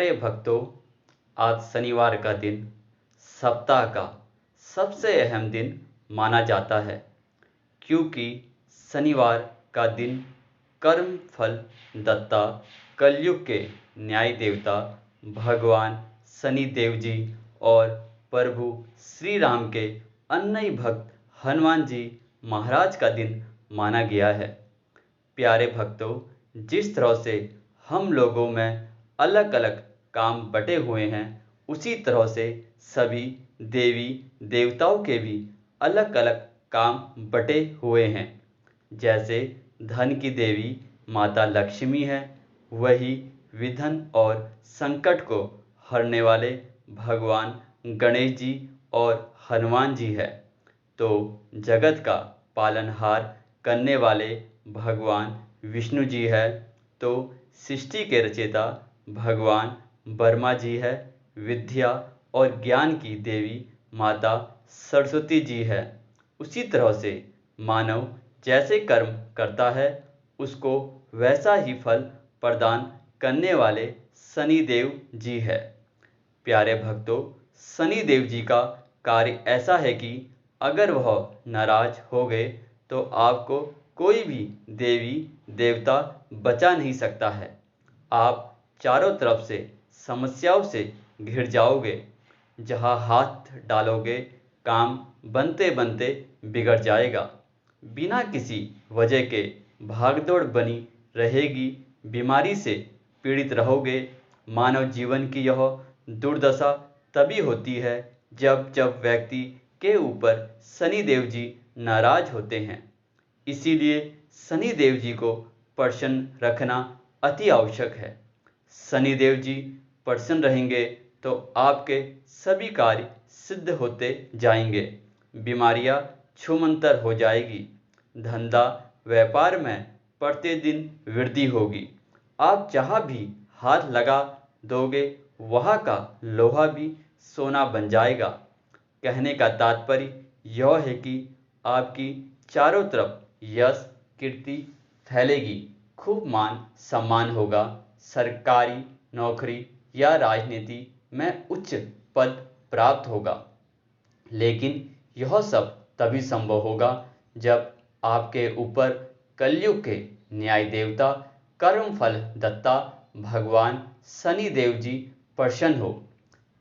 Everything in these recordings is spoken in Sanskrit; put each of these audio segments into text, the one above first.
प्यारे भक्तों, आज शनिवार का दिन सप्ताह का सबसे अहम दिन माना जाता है, क्योंकि शनिवार का दिन कर्म फल दत्ता कलयुग के न्याय देवता भगवान शनिदेव जी और प्रभु श्री राम के अन्य भक्त हनुमान जी महाराज का दिन माना गया है। प्यारे भक्तों, जिस तरह से हम लोगों में अलग अलग काम बटे हुए हैं, उसी तरह से सभी देवी देवताओं के भी अलग अलग काम बटे हुए हैं। जैसे धन की देवी माता लक्ष्मी है, वही विघ्न और संकट को हरने वाले भगवान गणेश जी और हनुमान जी है। तो जगत का पालनहार करने वाले भगवान विष्णु जी है। तो सृष्टि के रचयिता भगवान ब्रह्मा जी है। विद्या और ज्ञान की देवी माता सरस्वती जी है। उसी तरह से मानव जैसे कर्म करता है, उसको वैसा ही फल प्रदान करने वाले शनिदेव जी है। प्यारे भक्तों, शनिदेव जी का कार्य ऐसा है कि अगर वह नाराज हो गए तो आपको कोई भी देवी देवता बचा नहीं सकता है। आप चारों तरफ से समस्याओं से घिर जाओगे। जहां हाथ डालोगे, काम बनते बनते बिगड़ जाएगा। बिना किसी वजह के भागदौड़ बनी रहेगी, बीमारी से पीड़ित रहोगे। मानव जीवन की यह दुर्दशा तभी होती है जब जब व्यक्ति के ऊपर शनिदेव जी नाराज होते हैं। इसीलिए शनिदेव जी को प्रसन्न रखना अति आवश्यक है। शनिदेव जी प्रसन्न रहेंगे तो आपके सभी कार्य सिद्ध होते जाएंगे, बीमारियां छूमंतर हो जाएगी, धंधा व्यापार में प्रतिदिन वृद्धि होगी। आप जहां भी हाथ लगा दोगे, वहां का लोहा भी सोना बन जाएगा। कहने का तात्पर्य यह है कि आपकी चारों तरफ यश कीर्ति फैलेगी, खूब मान सम्मान होगा, सरकारी नौकरी या राजनीति में उच्च पद प्राप्त होगा। लेकिन यह सब तभी संभव होगा जब आपके ऊपर कलयुग के न्याय देवता कर्म फल दत्ता भगवान शनिदेव जी प्रसन्न हो।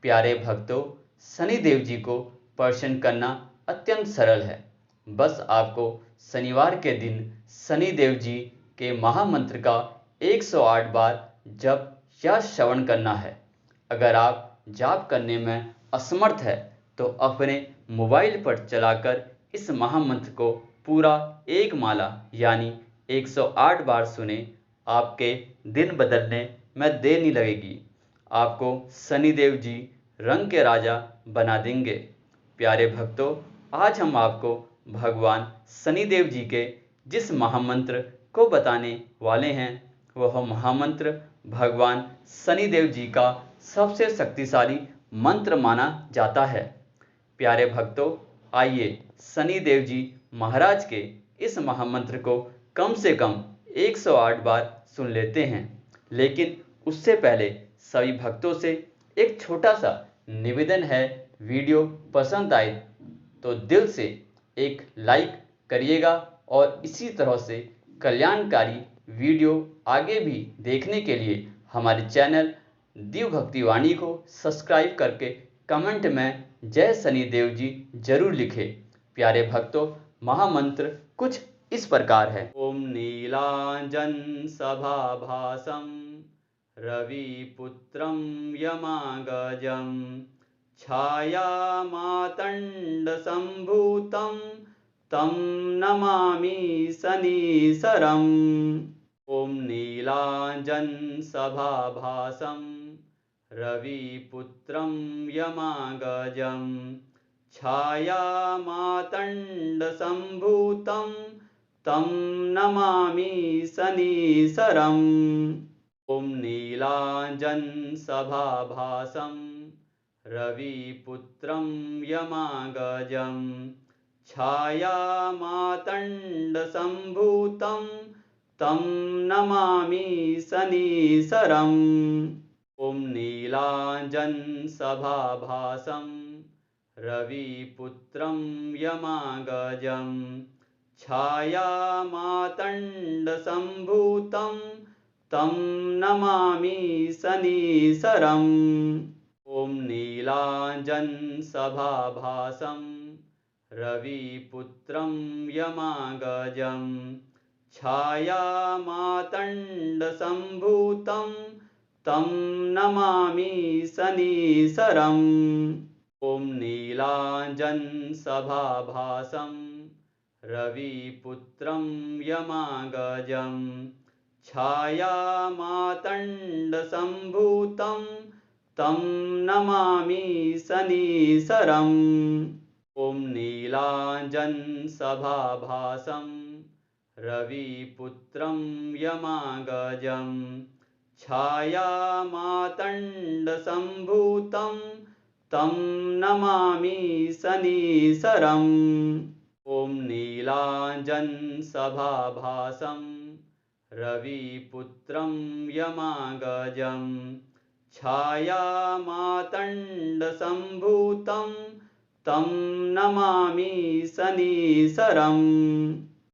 प्यारे भक्तों, शनिदेव जी को प्रसन्न करना अत्यंत सरल है। बस आपको शनिवार के दिन शनिदेव जी के महामंत्र का 108 बार जप या श्रवण करना है। अगर आप जाप करने में असमर्थ है तो अपने मोबाइल पर चलाकर इस महामंत्र को पूरा एक माला यानी 108 बार सुने। आपके दिन बदलने में देर नहीं लगेगी। आपको शनिदेव जी रंग के राजा बना देंगे। प्यारे भक्तों, आज हम आपको भगवान शनिदेव जी के जिस महामंत्र को बताने वाले हैं, वह महामंत्र भगवान शनिदेव जी का सबसे शक्तिशाली मंत्र माना जाता है। प्यारे भक्तों, आइए शनिदेव जी महाराज के इस महामंत्र को कम से कम 108 बार सुन लेते हैं। लेकिन उससे पहले सभी भक्तों से एक छोटा सा निवेदन है। वीडियो पसंद आए तो दिल से एक लाइक करिएगा और इसी तरह से कल्याणकारी वीडियो आगे भी देखने के लिए हमारे चैनल दिव्य भक्ति वाणी को सब्सक्राइब करके कमेंट में जय शनिदेव जी जरूर लिखें। प्यारे भक्तों, महामंत्र कुछ इस प्रकार है। ओम नीलांजन सभाभासम रविपुत्रं यमागजं छायामातंड संभूतं तं नमामि शनीशरम्। ओम नीलांजन सभाभासं रविपुत्रं यमागजं छायामातंड संभूतं तं नमामि शनीशरम्। ओम नीलांजन सभाभासं रविपुत्रं यमागजं छायामातंड संभूतं तं नमामि शनीशरम्। ॐ नीलाञ्जनसभाभासं रविपुत्रं यमागजं छायामातण्डसम्भूतं तं नमामि शनीशरम्। ॐ नीलाञ्जनसभाभासं रविपुत्रं यमागजं छायामातण्डसम्भूतं तं नमामि शनीशरम्। ॐ नीलाञ्जनसभाभासं रविपुत्रं यमागजं छायामातण्डसम्भूतं तं नमामि शनीशरम्। ॐ नीलाञ्जनसभाभासं रविपुत्रं यमागजं छायामातण्डसम्भूतं तं नमामि शनीशरम्। ॐ नीलाञ्जनसभाभासं रविपुत्रं यमागजं छायामातण्डसम्भूतं तं नमामि शनीशरम्।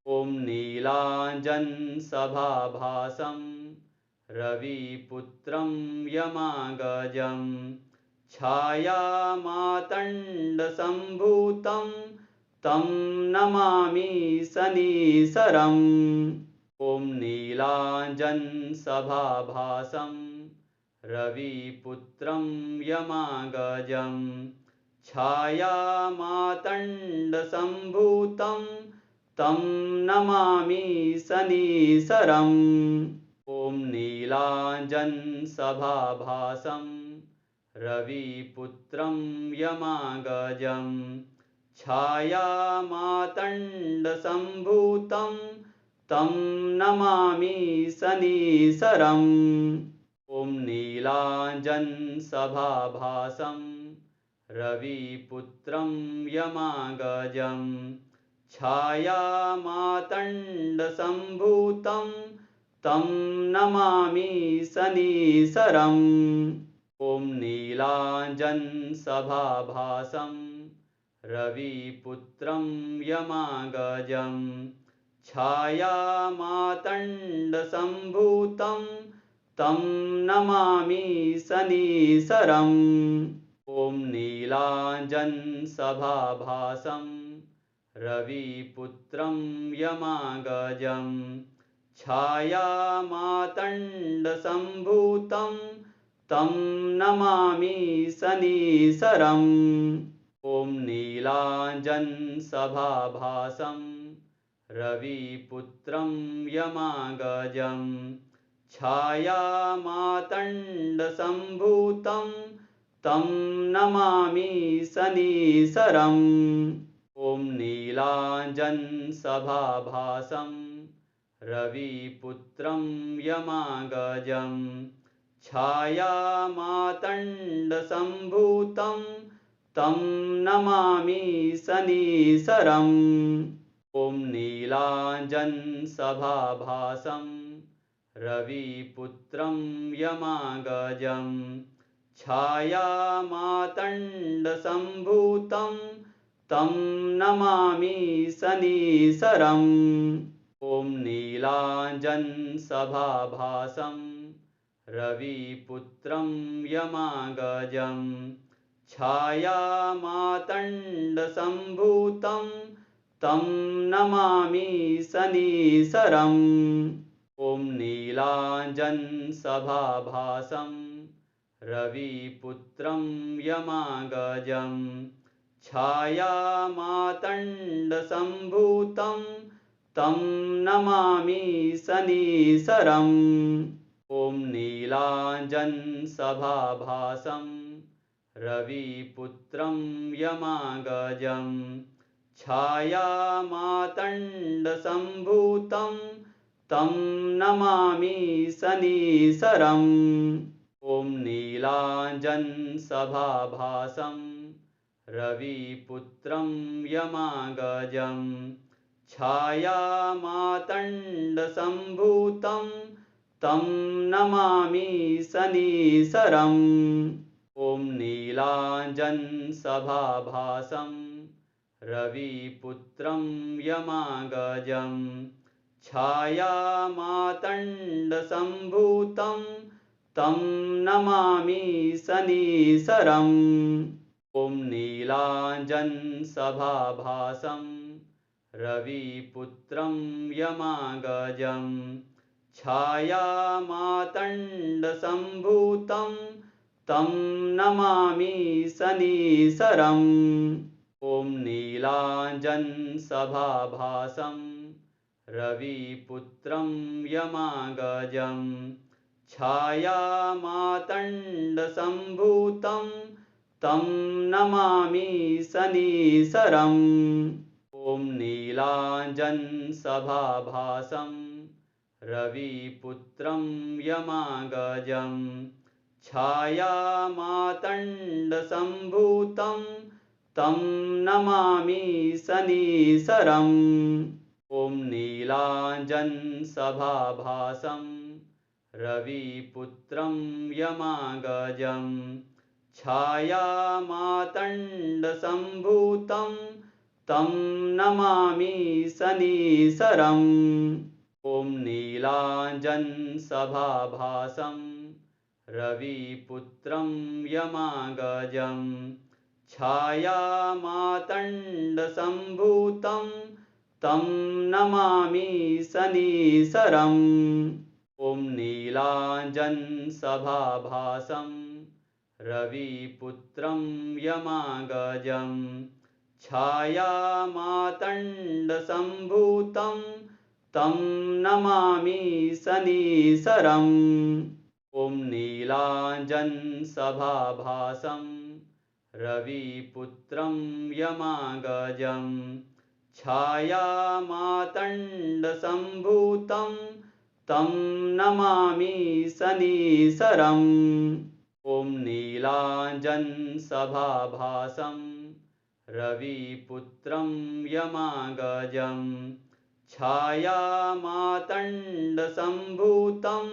ॐ नीलाञ्जनसभाभासं रविपुत्रं यमागजं छायामातण्डसम्भूतं तं नमामि शनीशरम्। ॐ नीलाञ्जनसभाभासं रविपुत्रं यमागजं छायामातण्डसम्भूतं तं नमामि शनीशरम्। ॐ नीलाञ्जनसभाभासं रविपुत्रं यमागजं छायामातण्डसम्भूतं तं नमामि शनीशरम्। ॐ नीलाञ्जनसभाभासं रविपुत्रं यमागजं छायामातण्डसम्भूतं तं नमामि शनीशरम्। ॐ नीलाञ्जनसभाभासं रविपुत्रं यमागजं छायामातण्डसम्भूतं तं नमामि शनीशरम्। ॐ नीलाञ्जनसभाभासं रविपुत्रं यमागजं छायामातण्डसम्भूतं तं नमामि शनीशरम्। ॐ नीलाञ्जनसभाभासं रविपुत्रं यमागजं छायामातण्डसम्भूतं तं नमामि शनीशरम्। ॐ नीलाञ्जनसभाभासं रविपुत्रं यमागजं छायामातण्डसम्भूतं तं नमामि शनीशरम्। ॐ नीलाञ्जनसभाभासं रविपुत्रं यमागजं छायामातण्डसम्भूतं तं नमामि शनीशरम्। ॐ नीलाञ्जनसभाभासं रविपुत्रं यमागजं छायामातण्डसम्भूतं तं नमामि शनीशरम्। ॐ नीलाञ्जनसभाभासं रविपुत्रं यमागजं छायामातण्डसम्भूतं तं नमामि शनीशरम्। ॐ नीलाञ्जनसभाभासं रविपुत्रं यमागजं छायामातण्डसम्भूतं तं नमामि शनीशरम्। ॐ नीलाञ्जनसभाभासं रविपुत्रं यमागजं छायामातण्डसम्भूतं तं नमामि शनीशरम्। ॐ नीलाञ्जनसभाभासं रविपुत्रं यमागजं छायामातण्डसम्भूतं तं नमामि शनीशरम्। ॐ नीलाञ्जनसभाभासं रविपुत्रं यमागजं छायामातण्डसम्भूतं तं नमामि शनीशरम्। ॐ नीलाञ्जनसभाभासं रविपुत्रं यमागजं छायामातण्डसम्भूतं तं नमामि शनीशरम्। ॐ नीलाञ्जनसभाभासं रविपुत्रं यमागजं छायामातण्डसम्भूतं तं नमामि शनीशरम्। ॐ नीलाञ्जनसभाभासं रविपुत्रं यमागजं छायामातण्डसम्भूतं तं नमामि शनीशरम्। ॐ नीलाञ्जनसभाभासं रविपुत्रं यमागजं छायामातण्डसम्भूतं तं नमामि शनीशरम्। ॐ नीलाञ्जनसभाभासं रविपुत्रं यमागजं छायामातण्डसम्भूतं तं नमामि शनीशरम्। ॐ नीलाञ्जनसभाभासं रविपुत्रं यमागजं छायामातण्डसम्भूतं तं नमामि शनीशरम्। ॐ नीलाञ्जनसभाभासं रविपुत्रं यमागजं छायामातण्डसम्भूतं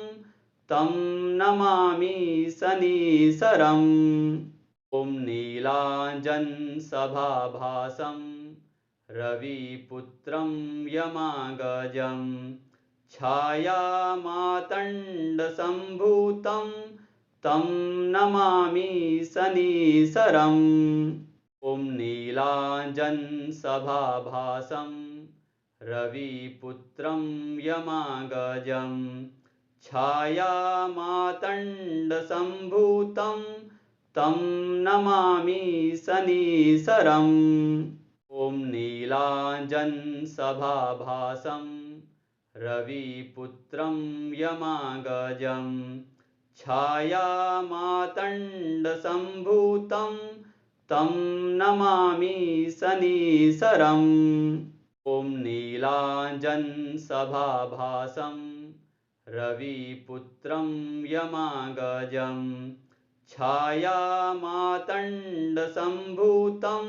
तं नमामि शनीशरम्। ॐ नीलाञ्जनसभाभासं रविपुत्रं यमागजं छायामातण्डसम्भूतं तं नमामि शनीशरम्। ॐ नीलाञ्जनसभाभासं रविपुत्रं यमागजं छायामातण्डसम्भूतं तं नमामि शनीशरम्। ॐ नीलाञ्जनसभाभासं रविपुत्रं यमागजं छायामातण्डसम्भूतं तं नमामि शनीशरम्। ॐ नीलाञ्जनसभाभासं रविपुत्रं यमागजं छायामातण्डसम्भूतं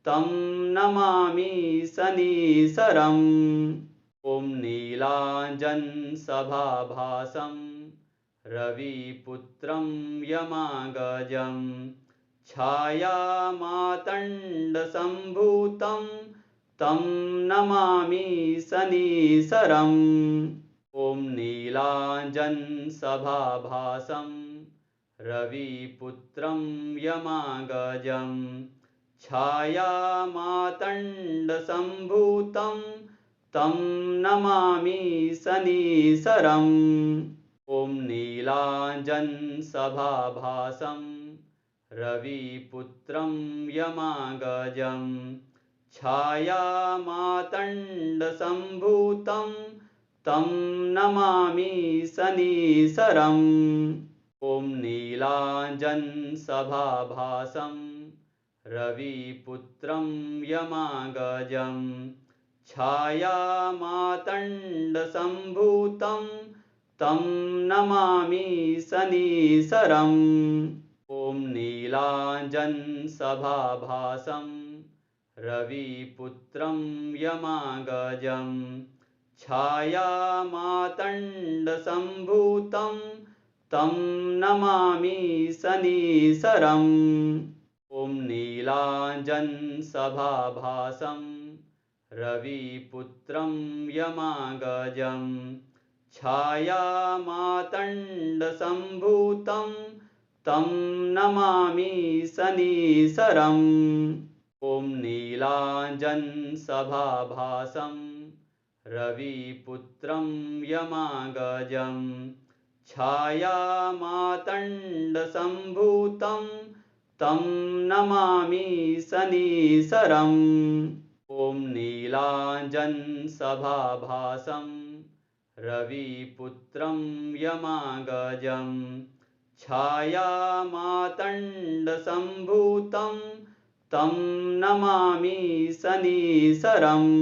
तं नमामि शनीशरम्। ॐ नीलाञ्जनसभाभासं रविपुत्रं यमागजं छायामातण्डसम्भूतं तं नमामि शनीशरम्। ॐ नीलाञ्जनसभाभासं रविपुत्रं यमागजं छायामातण्डसम्भूतं तं नमामि शनीशरम्। ॐ नीलाञ्जनसभाभासं रविपुत्रं यमागजं छायामातण्डसम्भूतं तं नमामि शनीशरम्। ॐ नीलाञ्जनसभाभासं रविपुत्रं यमागजं छायामातण्डसम्भूतं तं नमामि शनीशरम्। ॐ नीलाञ्जनसभाभासं रविपुत्रं यमागजं छायामातण्डसम्भूतं तं नमामि शनीशरम्। ॐ नीलाञ्जनसभाभासं रविपुत्रं यमागजं छायामातण्डसम्भूतं तं नमामि शनीशरम्। ॐ नीलाञ्जनसभाभासं रविपुत्रं यमागजं छायामातण्डसम्भूतं तं नमामि शनीशरम्। ॐ नीलाञ्जनसभाभासं रविपुत्रं यमागजं छायामातण्डसम्भूतं तं नमामि शनीशरम्।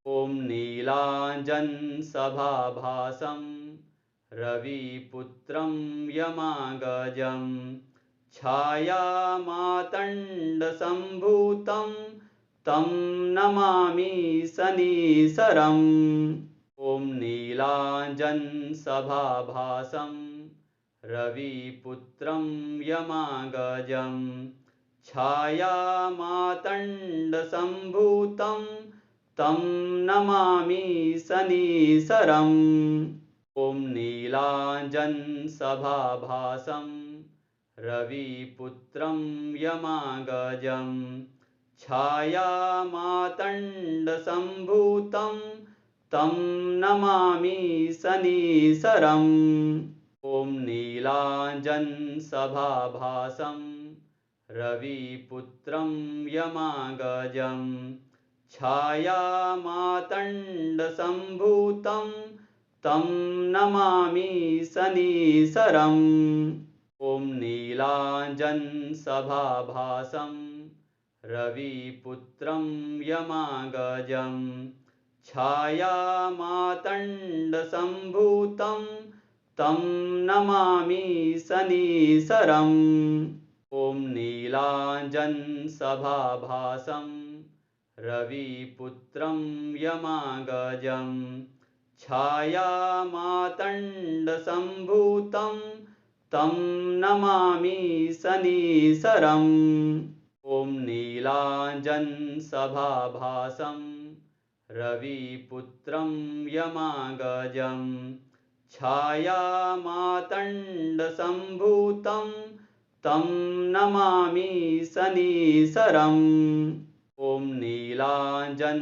ॐ नीलाञ्जनसभाभासं रविपुत्रं यमागजं छायामातण्डसम्भूतं तं नमामि शनीशरम्। ॐ नीलाञ्जनसभाभासं रविपुत्रं यमागजं छायामातण्डसम्भूतं तं नमामि शनीशरम्। ॐ नीलाञ्जनसभाभासं रविपुत्रं यमागजं छायामातण्डसम्भूतं तं नमामि शनीशरम्। ॐ नीलाञ्जनसभाभासं रविपुत्रं यमागजं छायामातण्डसम्भूतं तं नमामि शनीशरम्। ॐ नीलाञ्जनसभाभासं रविपुत्रं यमागजं छायामातण्डसम्भूतं तं नमामि शनीशरम्। ॐ नीलाञ्जनसभाभासं रविपुत्रं यमागजं छायामातण्डसम्भूतं तं नमामि शनीशरम्। ॐ नीलाञ्जनसभाभासं रविपुत्रं यमागजं छायामातण्डसम्भूतं तं नमामि शनीशरम्। ॐ नीलाञ्जनसभाभासं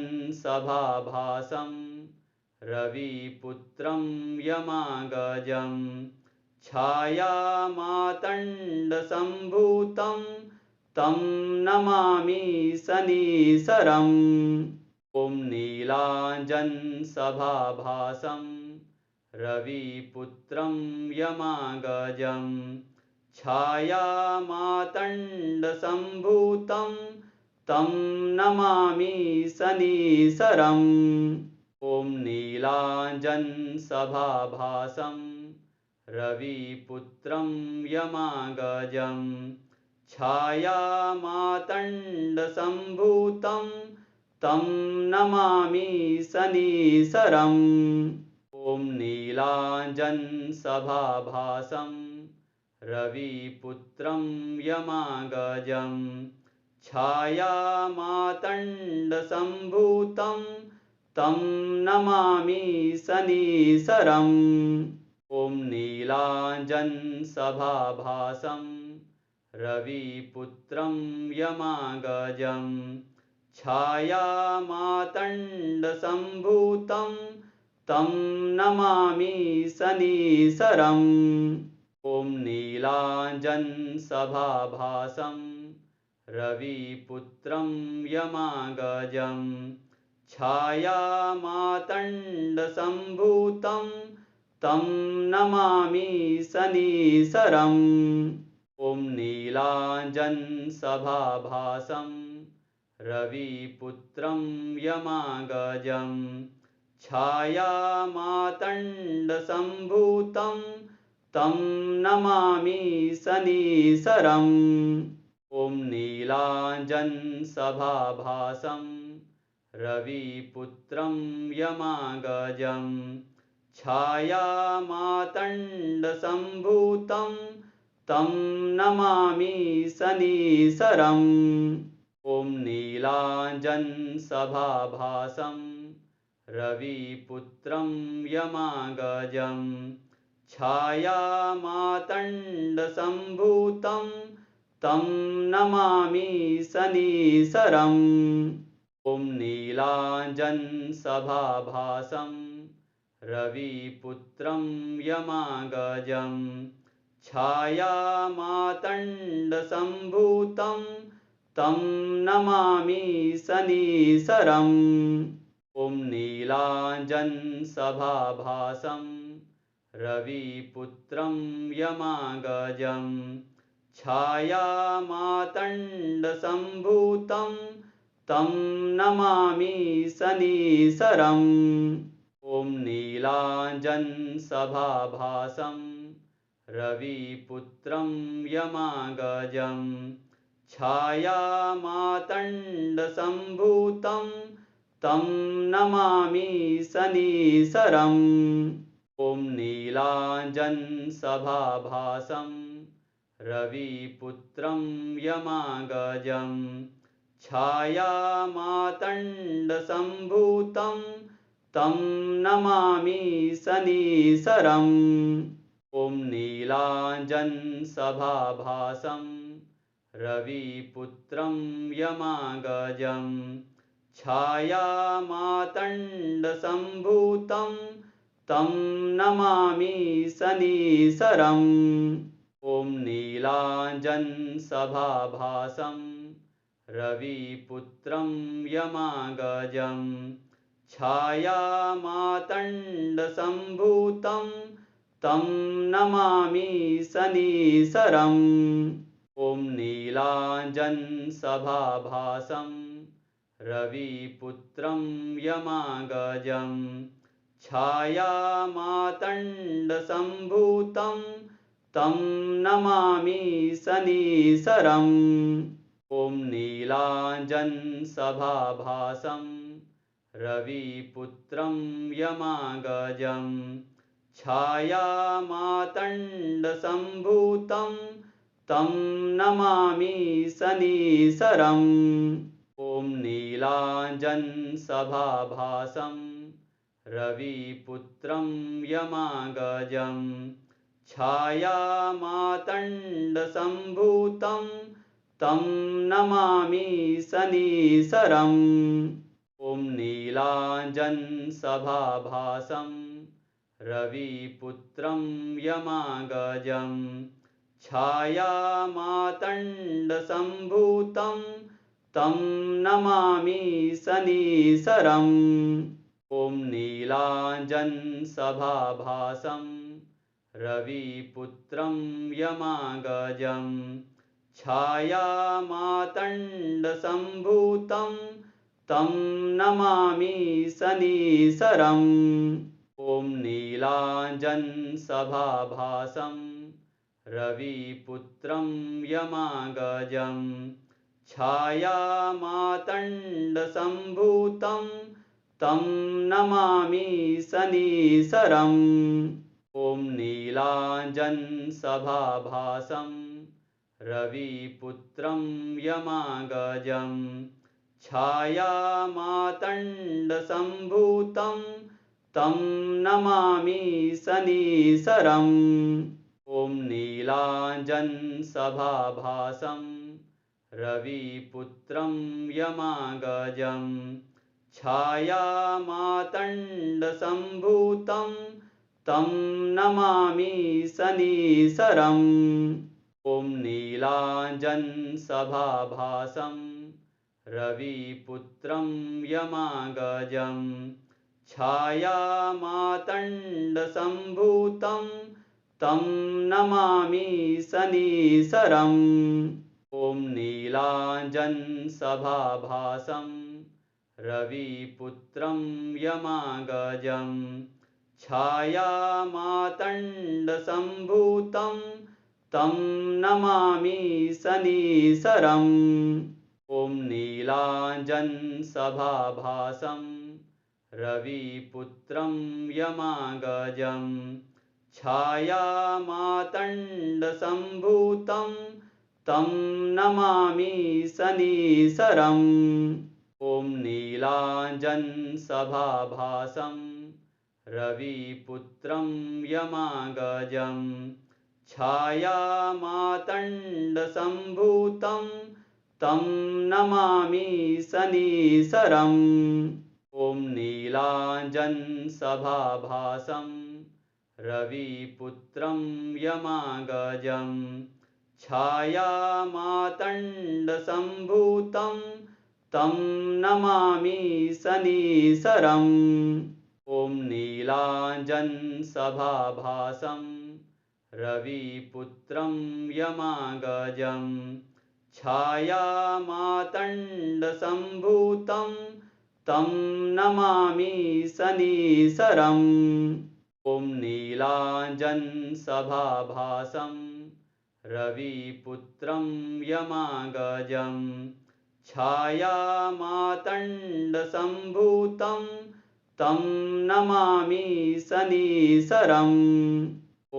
रविपुत्रं यमागजं छायामातण्डसम्भूतं तं नमामि शनीशरम्। ॐ नीलाञ्जनसभाभासं रविपुत्रं यमागजं छायामातण्डसम्भूतं तं नमामि शनीशरम्। ॐ नीलाञ्जनसभाभासं रविपुत्रं यमागजं छायामातण्डसम्भूतं तं नमामि शनीशरम्। ॐ नीलाञ्जनसभाभासं रविपुत्रं यमागजं छायामातण्डसम्भूतं तं नमामि शनीशरम्। ॐ नीलाञ्जनसभाभासं रविपुत्रं यमागजं छायामातण्डसम्भूतं तं नमामि शनीशरम्। ॐ नीलाञ्जनसभाभासं रविपुत्रं यमागजं छायामातण्डसम्भूतं तं नमामि शनीशरम्। ॐ नीलाञ्जनसभाभासं रविपुत्रं यमागजं छायामातण्डसम्भूतं तं नमामि शनीशरम्। ॐ नीलाञ्जनसभाभासं रविपुत्रं यमागजं छायामातण्डसम्भूतं तं नमामि शनीशरम् ॐ नीलाञ्जनसभाभासं रविपुत्रं यमागजं छायामातण्डसम्भूतं तं नमामि शनीशरम् ॐ नीलाञ्जनसभाभासं रविपुत्रं यमागजं छायामातण्डसम्भूतं तं नमामि शनीशरम् ॐ नीलाञ्जनसभाभासं रविपुत्रं यमागजं छायामातण्डसम्भूतं तं नमामि शनीशरम् ॐ नीलाञ्जनसभाभासं रविपुत्रं यमागजं छायामातण्डसम्भूतं तं नमामि शनीशरम् ॐ नीलाञ्जनसभाभासं रविपुत्रं यमागजं छायामातण्डसम्भूतं तं नमामि शनीशरम् ॐ नीलाञ्जनसभाभासं रविपुत्रं यमागजं छायामातण्डसम्भूतं तं नमामि शनीशरम् ॐ नीलाञ्जनसभाभासं रविपुत्रं यमागजं छायामातण्डसम्भूतं तं नमामि शनीशरम् ॐ नीलाञ्जनसभाभासं रविपुत्रं यमागजं छायामातण्डसम्भूतं तं नमामि शनीशरम् ॐ नीलाञ्जनसभाभासं रविपुत्रं यमागजं छायामातण्डसम्भूतं तं नमामि शनीशरम् ॐ नीलाञ्जनसभाभासं रविपुत्रं यमागजं छायामातण्डसम्भूतं तं नमामि शनीशरम् ॐ नीलाञ्जनसभाभासं रविपुत्रं यमागजं छायामातण्डसम्भूतं तं नमामि शनीशरम् ॐ नीलाञ्जनसभाभासं रविपुत्रं यमागजं छायामातण्डसम्भूतं तं नमामि शनीशरम् ॐ नीलाञ्जनसभाभासं रविपुत्रं यमागजं छायामातण्डसम्भूतं तं नमामि शनीशरम् ॐ नीलाञ्जनसभाभासं रविपुत्रं यमागजं छायामातण्डसम्भूतं तं नमामि शनीशरम् ॐ नीलाञ्जनसभाभासं रविपुत्रं यमागजं छायामातण्डसम्भूतं तं नमामि शनीशरम् ॐ नीलाञ्जनसभाभासं रविपुत्रं यमागजं छायामातण्डसम्भूतं तं नमामि शनीशरम् ॐ नीलाञ्जनसभाभासं रविपुत्रं यमागजं छायामातण्डसम्भूतं तं नमामि शनीशरम् ॐ ॐ नीलाञ्जनसभाभासं रविपुत्रं यमागजं छायामातण्डसम्भूतं तं नमामि शनीशरम् ॐ नीलाञ्जनसभाभासं रविपुत्रं यमागजं छायामातण्डसम्भूतं तं नमामि शनीशरम् ॐ नीलाञ्जनसभाभासं रविपुत्रं यमागजं छायामातण्डसम्भूतं तं नमामि शनीशरम् ॐ नीलाञ्जनसभाभासं रविपुत्रं यमागजं छायामातण्डसम्भूतं तं नमामि शनीशरम् ॐ नीलाञ्जनसभाभासं रविपुत्रं यमागजं छायामातण्डसम्भूतं तं नमामि शनीशरम्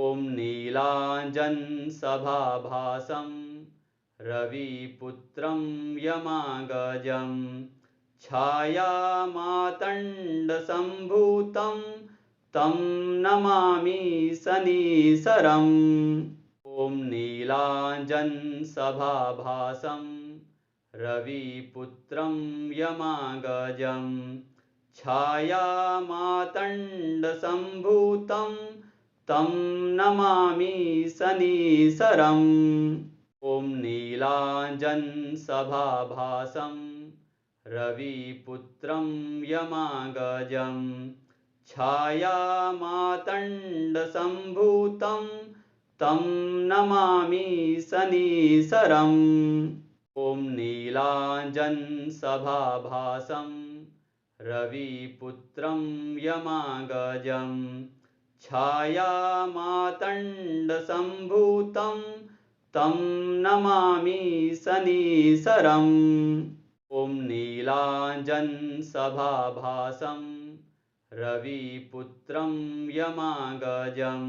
ॐ नीलाञ्जनसभाभासं रविपुत्रं यमागजं छायामातण्डसम्भूतं तं नमामि शनीशरम् ॐ नीलाञ्जनसभाभासं रविपुत्रं यमागजं छायामातण्डसम्भूतं तं नमामि शनीशरम् ॐ नीलाञ्जनसभाभासं रविपुत्रं यमागजं छायामातण्डसम्भूतं तं नमामि शनीशरम् ॐ नीलाञ्जनसभाभासं रविपुत्रं यमागजं छायामातण्डसम्भूतं तं नमामि शनीशरम् ॐ नीलाञ्जनसभाभासं रविपुत्रं यमागजं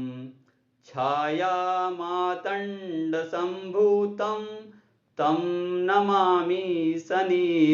छायामातण्डसम्भूतं तं नमामि शनी